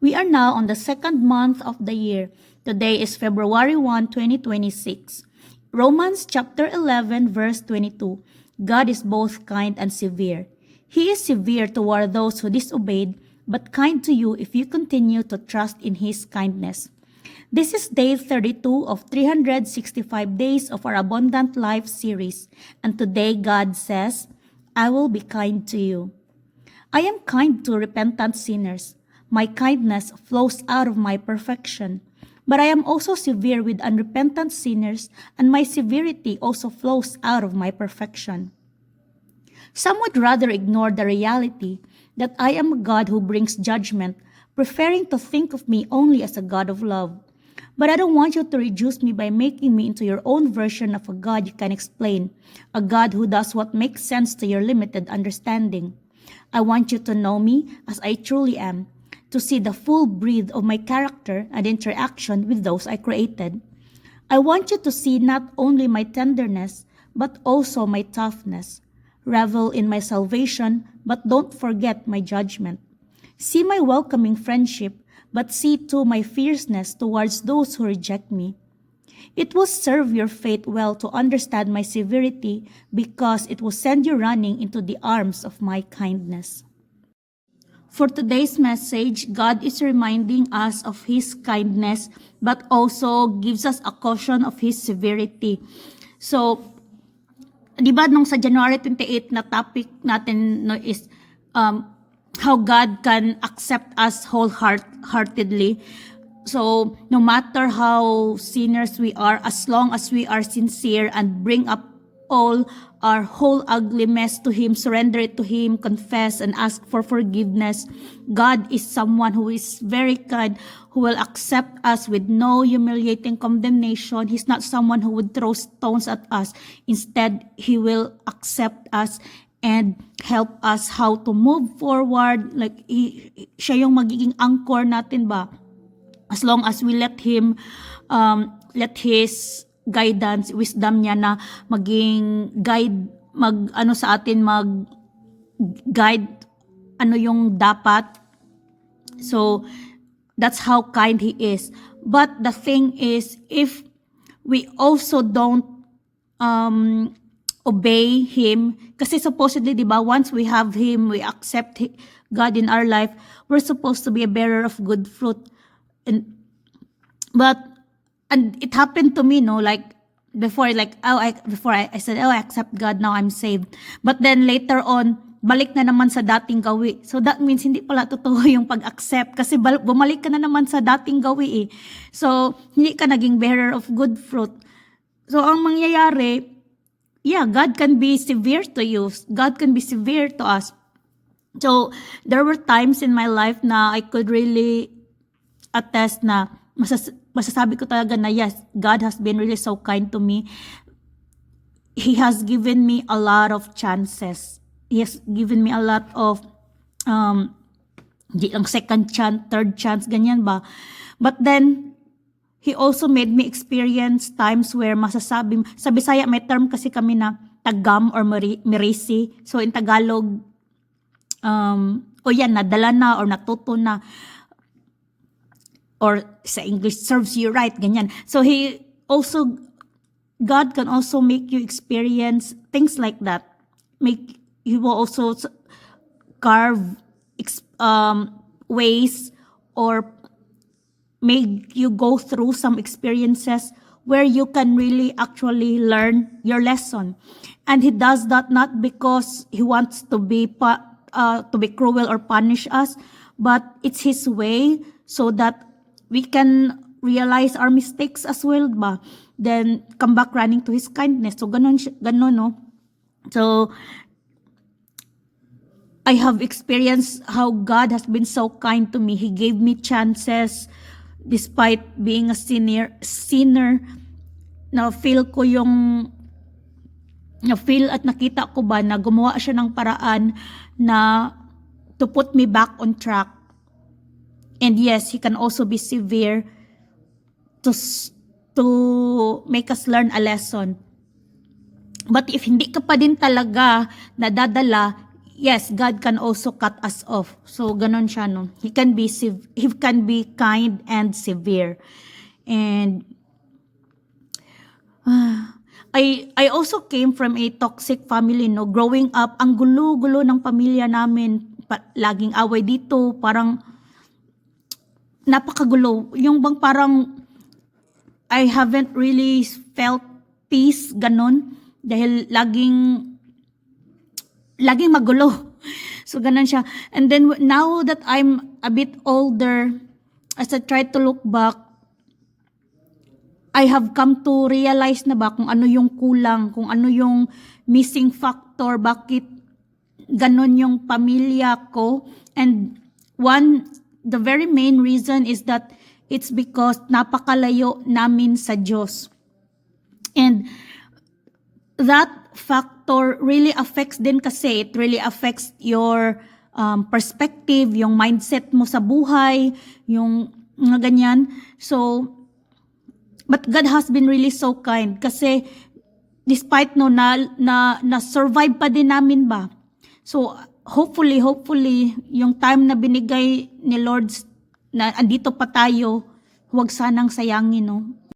We are now on the second month of the year. Today is February 1, 2026. Romans chapter 11 verse 22. God is both kind and severe. He is severe toward those who disobeyed, but kind to you if you continue to trust in His kindness. This is day 32 of 365 days of our Abundant Life series, and today God says, I will be kind to you. I am kind to repentant sinners. My kindness flows out of my perfection. But I am also severe with unrepentant sinners, and my severity also flows out of my perfection. Some would rather ignore the reality that I am a God who brings judgment, preferring to think of me only as a God of love. But I don't want you to reduce me by making me into your own version of a God you can explain, a God who does what makes sense to your limited understanding. I want you to know me as I truly am, to see the full breadth of my character and interaction with those I created. I want you to see not only my tenderness, but also my toughness. Revel in my salvation, but don't forget my judgment. See my welcoming friendship, but see too my fierceness towards those who reject me. It will serve your faith well to understand my severity, because it will send you running into the arms of my kindness. For today's message, God is reminding us of His kindness, but also gives us a caution of His severity. So, di ba nung sa January 28 na topic natin no, is how God can accept us wholeheartedly. So, no matter how sinners we are, as long as we are sincere and bring up all our whole ugly mess to Him, surrender it to Him, confess and ask for forgiveness, God is someone who is very kind, who will accept us with no humiliating condemnation. He's not someone who would throw stones at us. Instead, He will accept us and help us how to move forward. Like, siya yung magiging anchor natin ba? As long as we let Him, let His guidance, wisdom niya na maging guide, sa atin, mag-guide ano yung dapat. So, that's how kind He is. But the thing is, if we also don't obey Him, kasi supposedly, di ba, once we have Him, we accept God in our life, we're supposed to be a bearer of good fruit. And it happened to me, no, like before, like I said, I accept God, now I'm saved. But then later on, balik na naman sa dating gawi. So that means hindi pala totoo yung pag-accept, kasi bumalik ka na naman sa dating gawi eh. So hindi ka naging bearer of good fruit. So ang mangyayari, yeah, God can be severe to you. God can be severe to us. So there were times in my life na I could really attest na masasabi ko talaga na yes, God has been really so kind to me. He has given me a lot of chances. He has given me a lot of di lang second chance, third chance, ganyan ba. But then He also made me experience times where masasabi, sa Bisaya may term kasi kami na tagam or merisi. So in Tagalog, nadala na or natuto na. Or sa English, serves you right, ganyan. So God can also make you experience things like that. He will also carve ways or make you go through some experiences where you can really actually learn your lesson. And He does that not because He wants to be cruel or punish us, but it's His way so that we can realize our mistakes as well ba? Then come back running to His kindness. So ganon, no? So I have experienced how God has been so kind to me. He gave me chances despite being a sinner. Na feel at nakita ko ba na gumawa siya ng paraan na to put me back on track. And yes, He can also be severe to make us learn a lesson. But if hindi ka pa din talaga nadadala, yes, God can also cut us off. So ganon siya, no. He can be kind and severe. And I also came from a toxic family, no. Growing up, ang gulo-gulo ng pamilya namin. Laging away dito, parang napakagulo. Yung bang parang I haven't really felt peace, ganon. Dahil laging magulo. So ganon siya. And then now that I'm a bit older, as I try to look back, I have come to realize na ba kung ano yung kulang, kung ano yung missing factor, bakit ganon yung pamilya ko. And the very main reason is that it's because napakalayo namin sa Diyos. And that factor really affects din kasi, it really affects your perspective, yung mindset mo sa buhay, yung mga ganyan. So, but God has been really so kind kasi despite no na survive pa din namin ba. So hopefully yung time na binigay ni Lord na andito pa tayo, huwag sanang sayangin, no.